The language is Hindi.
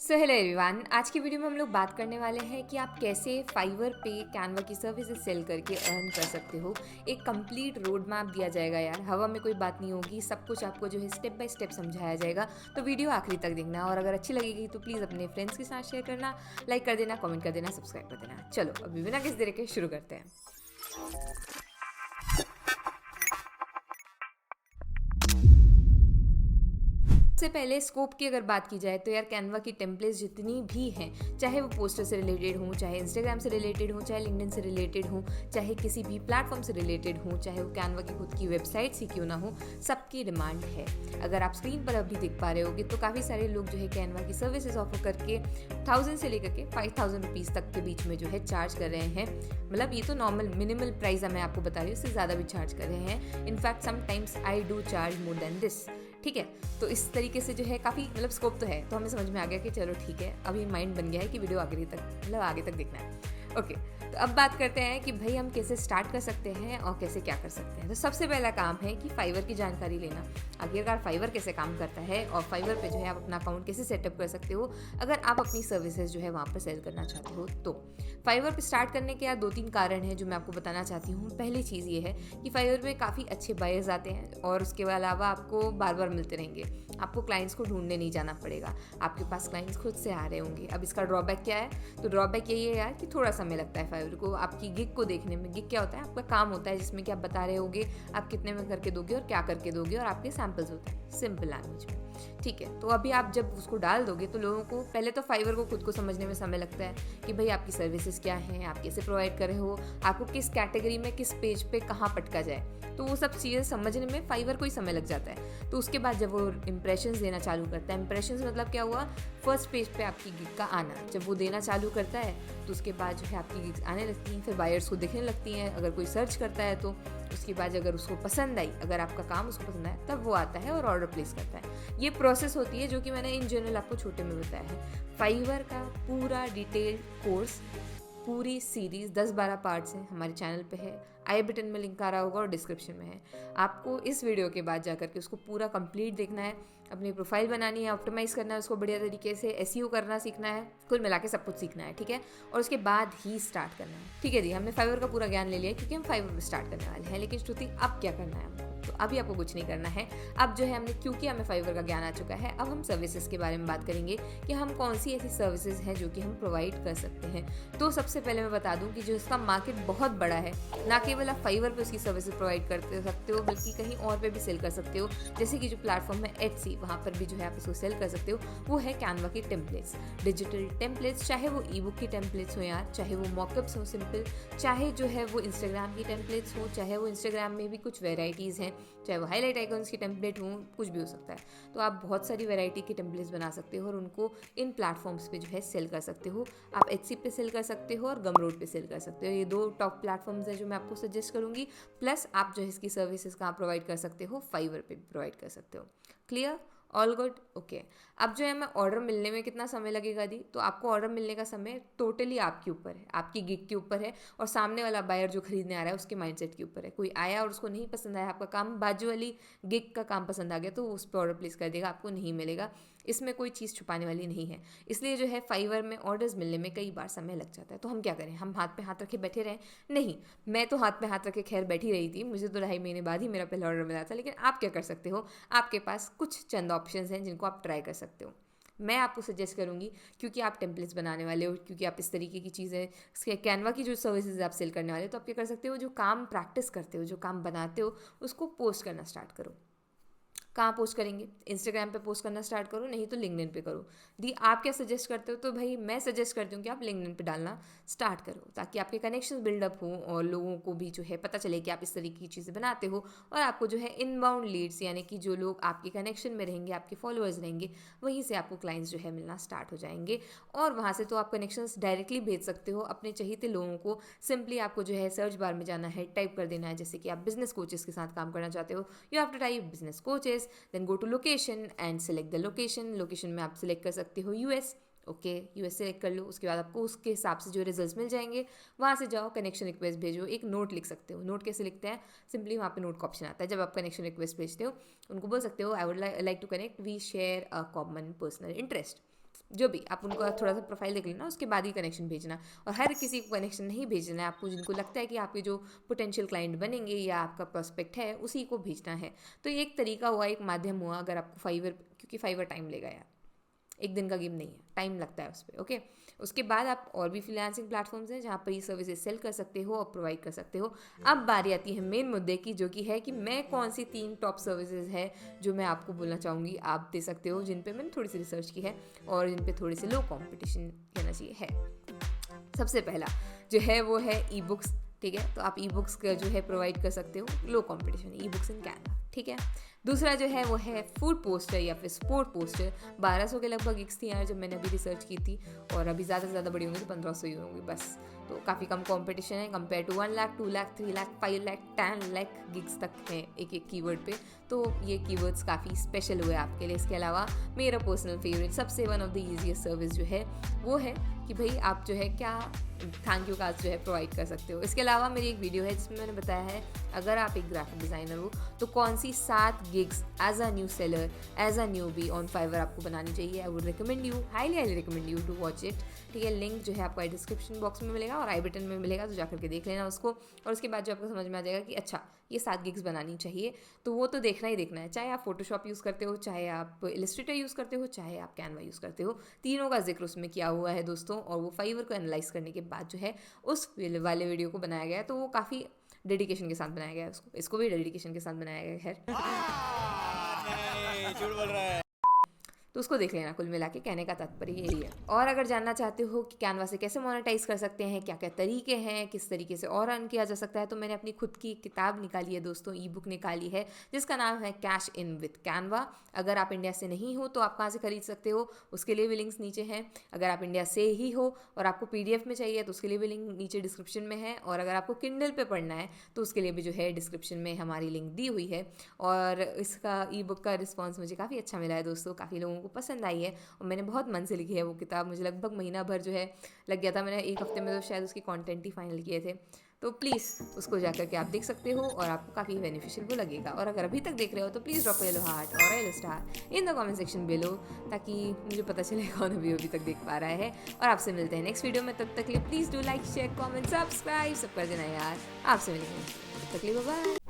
सो हेलो एवरीवन, आज की वीडियो में हम लोग बात करने वाले हैं कि आप कैसे फाइवर पे कैनवा की सर्विसेज सेल करके अर्न कर सकते हो। एक कंप्लीट रोड मैप दिया जाएगा यार, हवा में कोई बात नहीं होगी, सब कुछ आपको जो है स्टेप बाय स्टेप समझाया जाएगा। तो वीडियो आखिरी तक देखना और अगर अच्छी लगेगी तो प्लीज़ अपने फ्रेंड्स के साथ शेयर करना, लाइक कर देना, कमेंट कर देना, सब्सक्राइब कर देना। चलो अभी बिना किसी देर के शुरू करते हैं। सबसे पहले स्कोप की अगर बात की जाए तो यार कैनवा की टेम्पलेट्स जितनी भी हैं, चाहे वो पोस्टर से रिलेटेड हों, चाहे इंस्टाग्राम से रिलेटेड हों, चाहे लिंक्डइन से रिलेटेड हों, चाहे किसी भी प्लेटफॉर्म से रिलेटेड हों, चाहे वो कैनवा की खुद की वेबसाइट ही क्यों ना हो, सबकी डिमांड है। अगर आप स्क्रीन पर अभी देख पा रहे होगे तो काफ़ी सारे लोग जो है कैनवा की सर्विसेज ऑफर करके 1000 से लेकर के 5000 रुपीज़ तक के बीच में जो है चार्ज कर रहे हैं। मतलब ये तो नॉर्मल मिनिमल प्राइस है, मैं आपको बता रही हूँ, इससे ज़्यादा भी चार्ज कर रहे हैं। In fact sometimes I do charge more than this. ठीक है, तो इस तरीके से जो है काफ़ी मतलब स्कोप तो है। तो हमें समझ में आ गया कि चलो ठीक है, अभी माइंड बन गया है कि वीडियो आगे तक मतलब आगे तक देखना है। ओके, तो अब बात करते हैं कि भाई हम कैसे स्टार्ट कर सकते हैं और कैसे क्या कर सकते हैं। तो सबसे पहला काम है कि फाइवर की जानकारी लेना। आखिरकार फाइवर कैसे काम करता है और फाइवर पे जो है आप अपना अकाउंट कैसे सेटअप कर सकते हो अगर आप अपनी सर्विसेज जो है वहाँ पर सेल करना चाहते हो। तो फाइवर पे स्टार्ट करने के यार 2-3 कारण हैं जो मैं आपको बताना चाहती हूँ। पहली चीज़ ये है कि फाइवर पे काफ़ी अच्छे बायर्स आते हैं और उसके अलावा आपको बार बार मिलते रहेंगे। आपको क्लाइंट्स को ढूंढने नहीं जाना पड़ेगा, आपके पास क्लाइंट्स खुद से आ रहे होंगे। अब इसका ड्रॉबैक क्या है? तो ड्रॉबैक यही है यार कि थोड़ा समय लगता है फाइवर को आपकी गिग को देखने में। गिग क्या होता है? आपका काम होता है जिसमें कि आप बता रहे होगे आप कितने में करके दोगे और क्या करके दोगे, और आपके सैंपल्स होते हैं सिंपल लैंग्वेज में। ठीक है, तो अभी आप जब उसको डाल दोगे तो लोगों को पहले तो फाइवर को खुद को समझने में समय लगता है कि भाई आपकी सर्विसेज क्या हैं, आप कैसे प्रोवाइड कर रहे हो, आपको किस कैटेगरी में किस पेज पे कहाँ पटका जाए। तो वो सब चीज़ें समझने में फाइवर को ही समय लग जाता है। तो उसके बाद जब वो इंप्रेशंस देना चालू करता है, इंप्रेशंस मतलब क्या हुआ, फर्स्ट पेज पे आपकी गिग का आना, जब वो देना चालू करता है तो उसके बाद जो है आपकी गिग्स आने लगती हैं, फिर बायर्स को दिखने लगती हैं। अगर कोई सर्च करता है तो उसके बाद अगर उसको पसंद आई, अगर आपका काम उसको पसंद आया, तब वो आता है और ऑर्डर प्लेस करता है। ये प्रोसेस होती है जो कि मैंने इन जनरल आपको छोटे में बताया है। फाइवर का पूरा डिटेल्ड कोर्स, पूरी सीरीज़ 10-12 पार्ट्स हैं, हमारे चैनल पे है। आई बटन में लिंक आ रहा होगा और डिस्क्रिप्शन में है। आपको इस वीडियो के बाद जाकर के उसको पूरा कंप्लीट देखना है, अपनी प्रोफाइल बनानी है, ऑप्टिमाइज़ करना है उसको बढ़िया तरीके से, एसईओ करना सीखना है, कुल मिला के सब कुछ सीखना है। ठीक है, और उसके बाद ही स्टार्ट करना है। ठीक है जी, हमने फाइवर का पूरा ज्ञान ले लिया क्योंकि हम फाइवर में स्टार्ट करने वाले हैं। लेकिन श्रुति अब क्या करना है हमको? तो अभी आपको कुछ नहीं करना है। अब जो है हमने, क्योंकि हमें फाइवर का ज्ञान आ चुका है, अब हम सर्विसेज के बारे में बात करेंगे कि हम कौन सी ऐसी सर्विसेज हैं जो कि हम प्रोवाइड कर सकते हैं। तो सबसे पहले मैं बता दूं कि जो इसका मार्केट बहुत बड़ा है, ना केवल आप फाइवर पे उसकी सर्विसेज प्रोवाइड करते सकते हो बल्कि कहीं और पे भी सेल कर सकते हो। जैसे कि जो प्लेटफॉर्म है एटसी, वहाँ पर भी जो है आप इसको सेल कर सकते हो। वो है कैनवा की टेम्पलेट्स, डिजिटल टेम्पलेट्स, चाहे वो ई बुक की टेम्पलेट्स हो यार, चाहे वो मॉकअप्स हो सिंपल, चाहे जो है वो इंस्टाग्राम की टेम्पलेट्स हो, चाहे वो इंस्टाग्राम में भी कुछ वेराइटीज़ हैं, चाहे वो हाईलाइट आइकॉन्स की टेम्पलेट हो, कुछ भी हो सकता है। तो आप बहुत सारी वैरायटी के टेम्पलेट्स बना सकते हो और उनको इन प्लेटफॉर्म्स पे जो है सेल कर सकते हो। आप एटसी पे सेल कर सकते हो और गमरोड पे सेल कर सकते हो। ये 2 टॉप प्लेटफॉर्म्स हैं जो मैं आपको सजेस्ट करूँगी। प्लस आप जो है इसकी सर्विसेज कहाँ प्रोवाइड कर सकते हो, फाइवर पे भी प्रोवाइड कर सकते हो। क्लियर? All good? ओके। अब जो है मैं ऑर्डर मिलने में कितना समय लगेगा दी, तो आपको ऑर्डर मिलने का समय टोटली आपके ऊपर है, आपकी गिग के ऊपर है और सामने वाला बायर जो खरीदने आ रहा है उसके माइंडसेट के ऊपर है। कोई आया और उसको नहीं पसंद आया आपका काम, बाजू वाली गिग का काम पसंद आ गया तो उस पर ऑर्डर प्लेस कर देगा, आपको नहीं मिलेगा। इसमें कोई चीज़ छुपाने वाली नहीं है। इसलिए जो है फाइवर में ऑर्डर्स मिलने में कई बार समय लग जाता है। तो हम क्या करें? हम हाथ पे हाथ रखे बैठे रहें? नहीं, मैं तो हाथ पे हाथ रखे खैर बैठी रही थी, मुझे तो 2.5 महीने बाद ही मेरा पहला ऑर्डर मिला था। लेकिन आप क्या कर सकते हो? आपके पास कुछ चंद ऑप्शंस हैं जिनको आप ट्राई कर सकते हो। मैं आपको सजेस्ट करूंगी, क्योंकि आप टेम्पलेट्स बनाने वाले हो, क्योंकि आप इस तरीके की चीज़ें कैनवा की जो सर्विसेज आप सेल करने वाले हो, तो आप क्या कर सकते हो? जो काम प्रैक्टिस करते हो, जो काम बनाते हो, उसको पोस्ट करना स्टार्ट करो। कहाँ पोस्ट करेंगे? इंस्टाग्राम पे पोस्ट करना स्टार्ट करो, नहीं तो लिंक्डइन पे करो। दी आप क्या सजेस्ट करते हो? तो भाई मैं सजेस्ट करती हूँ कि आप लिंक्डइन पे डालना स्टार्ट करो, ताकि आपके कनेक्शन बिल्डअप हो और लोगों को भी जो है पता चले कि आप इस तरीके की चीज़ें बनाते हो। और आपको जो है इनबाउंड लीड्स, यानी कि जो लोग आपके कनेक्शन में रहेंगे, आपके फॉलोअर्स रहेंगे, वहीं से आपको क्लाइंट्स जो है मिलना स्टार्ट हो जाएंगे। और वहाँ से तो आप कनेक्शंस डायरेक्टली भेज सकते हो अपने चहेते लोगों को। सिंपली आपको जो है सर्च बार में जाना है, टाइप कर देना है, जैसे कि आप बिजनेस कोचेस के साथ काम करना चाहते हो, you have to type business coaches, then go to location and select the location. Location में आप सिलेक्ट कर सकते हो यूएस। ओके, यूएस सेलेक्ट कर लो। उसके बाद आपको उसके हिसाब से जो रिजल्ट्स मिल जाएंगे, वहाँ से जाओ, कनेक्शन रिक्वेस्ट भेजो। एक नोट लिख सकते हो। नोट कैसे लिखते हैं? सिंपली वहाँ पे नोट का ऑप्शन आता है। जब आप कनेक्शन रिक्वेस्ट भेजते हो, उनको बोल सकते हो I would like to connect, we share a common personal interest. जो भी आप उनको थोड़ा सा प्रोफाइल देख लेना, उसके बाद ही कनेक्शन भेजना। और हर किसी को कनेक्शन नहीं भेजना है, आपको जिनको लगता है कि आपके जो पोटेंशियल क्लाइंट बनेंगे या आपका प्रोस्पेक्ट है उसी को भेजना है। तो ये एक तरीका हुआ, एक माध्यम हुआ अगर आपको फाइवर, क्योंकि फाइवर टाइम लेगा यार, एक दिन का गेम नहीं है, टाइम लगता है उस पर। ओके, उसके बाद आप और भी फ्रीलांसिंग प्लेटफॉर्म्स हैं जहाँ पर ये सर्विसेज सेल कर सकते हो और प्रोवाइड कर सकते हो। अब बारी आती है मेन मुद्दे की, जो कि है कि मैं कौन सी 3 टॉप सर्विसेज है जो मैं आपको बोलना चाहूँगी आप दे सकते हो, जिन पे मैंने थोड़ी सी रिसर्च की है और जिन पे थोड़ी सी लो कॉम्पिटिशन कहना चाहिए है। सबसे पहला जो है वो है ई बुक्स। ठीक है, तो आप ई बुक्स का जो है प्रोवाइड कर सकते हो, low competition, e books in Canva. ठीक है, दूसरा जो है वो है फूड पोस्टर या फिर स्पोर्ट पोस्टर। 1200 के लगभग गिग्स थी यार जब मैंने अभी रिसर्च की थी, और अभी ज़्यादा से ज़्यादा बड़ी होंगी तो 1500 ही होंगी बस। तो काफ़ी कम कंपटीशन है compare to 1 lakh, 2 lakh, 3 lakh, 5 lakh, 10 lakh gigs तक हैं एक एक कीवर्ड पे। तो ये कीवर्ड्स काफ़ी स्पेशल हुए आपके लिए। इसके अलावा मेरा पर्सनल फेवरेट, सबसे one of the easiest service जो है वो है कि भाई आप जो है क्या थैंक यू कार्ड्स जो है प्रोवाइड कर सकते हो। इसके अलावा मेरी एक वीडियो है जिसमें मैंने बताया है अगर आप एक ग्राफिक डिज़ाइनर हो तो कौन सी 7 gigs as a new seller, as a newbie on Fiverr आपको बनानी चाहिए। I would recommend you, highly recommend you to watch it. ठीक है, लिंक जो है आपको डिस्क्रिप्शन बॉक्स में मिलेगा और आई बटन में मिलेगा, तो जाकर के देख लेना उसको। और उसके बाद जो आपको समझ में आ जाएगा कि अच्छा ये 7 गिग्स बनानी चाहिए, तो वो तो देखना ही देखना है। चाहे आप फोटोशॉप यूज़ करते हो, चाहे आप इलस्ट्रेटर यूज़ करते हो, चाहे आप कैनवा यूज़ करते हो, तीनों का जिक्र उसमें किया हुआ है दोस्तों। और वो फाइवर को एनालाइज करने के बाद जो है उस वाले वीडियो को बनाया गया है, तो वो काफ़ी डेडिकेशन के साथ बनाया गया है। इसको भी डेडिकेशन के साथ बनाया गया है। झूठ बोल रहा है, तो उसको देख लेना। कुल मिला के कहने का तात्पर्य यही है। और अगर जानना चाहते हो कि कैनवा से कैसे मोनेटाइज कर सकते हैं, क्या क्या तरीके हैं, किस तरीके से और अर्न किया जा सकता है, तो मैंने अपनी खुद की किताब निकाली है दोस्तों, ई बुक निकाली है जिसका नाम है कैश इन विद कैनवा। अगर आप इंडिया से नहीं हो तो आप कहाँ से खरीद सकते हो, उसके लिए भी लिंक्स नीचे हैं। अगर आप इंडिया से ही हो और आपको PDF में चाहिए तो उसके लिए भी लिंक नीचे डिस्क्रिप्शन में है। और अगर आपको किंडल पे पढ़ना है तो उसके लिए भी जो है डिस्क्रिप्शन में हमारी लिंक दी हुई है। और इसका ई बुक का रिस्पॉन्स मुझे काफ़ी अच्छा मिला है दोस्तों, काफ़ी लोगों को पसंद आई है और मैंने बहुत मन से लिखी है वो किताब। मुझे लगभग महीना भर जो है लग गया था, मैंने एक हफ्ते में तो शायद उसकी कंटेंट ही फाइनल किए थे। तो प्लीज़ उसको जाकर के आप देख सकते हो और आपको काफ़ी बेनिफिशियल वो लगेगा। और अगर अभी तक देख रहे हो तो प्लीज़ ड्रॉप येलो हार्ट और yellow star in the comment section below, ताकि मुझे पता चले कौन अभी तक देख पा रहा है। और आपसे मिलते हैं नेक्स्ट वीडियो में, तब तक के लिए please do like, share, comment, subscribe सब कर देना यार। आपसे मिलेंगे, तब तक के लिए बाय।